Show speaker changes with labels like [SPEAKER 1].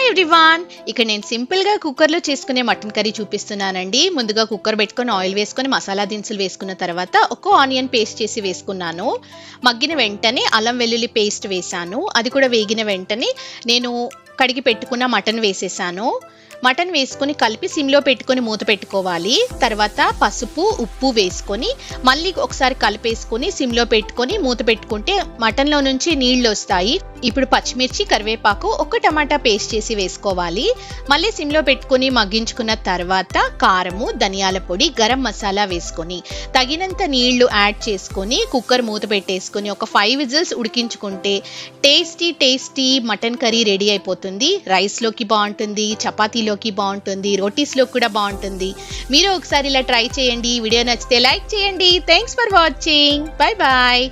[SPEAKER 1] Everyone, ఇక్కడ నేను సింపుల్గా కుక్కర్లో చేసుకునే మటన్ కర్రీ చూపిస్తున్నానండి. ముందుగా కుక్కర్ పెట్టుకొని ఆయిల్ వేసుకొని మసాలా దినుసులు వేసుకున్న తర్వాత ఒక ఆనియన్ పేస్ట్ చేసి వేసుకున్నాను. మగ్గిన వెంటనే అల్లం వెల్లుల్లి పేస్ట్ వేసాను. అది కూడా వేగిన వెంటనే నేను కడిగి పెట్టుకున్న మటన్ వేసేసాను. మటన్ వేసుకొని కలిపి సిమ్లో పెట్టుకొని మూత పెట్టుకోవాలి. తర్వాత పసుపు ఉప్పు వేసుకొని మళ్ళీ ఒకసారి కలిపేసుకొని సిమ్లో పెట్టుకొని మూత పెట్టుకుంటే మటన్లో నుంచి నీళ్ళు వస్తాయి. ఇప్పుడు పచ్చిమిర్చి కరివేపాకు ఒక టమాటా పేస్ట్ చేసి వేసుకోవాలి. మళ్ళీ సిమ్లో పెట్టుకొని మగ్గించుకున్న తర్వాత కారము ధనియాల పొడి గరం మసాలా వేసుకొని తగినంత నీళ్లు యాడ్ చేసుకొని కుక్కర్ మూత పెట్టేసుకొని ఒక 5 విజిల్స్ ఉడికించుకుంటే టేస్టీ మటన్ కర్రీ రెడీ అయిపోతుంది. రైస్లోకి బాగుంటుంది, చపాతీలోకి బాగుంటుంది, రోటీస్లో కూడా బాగుంటుంది. మీరు ఒకసారి ఇలా ట్రై చేయండి. వీడియో నచ్చితే లైక్ చేయండి. Thanks for watching. Bye bye.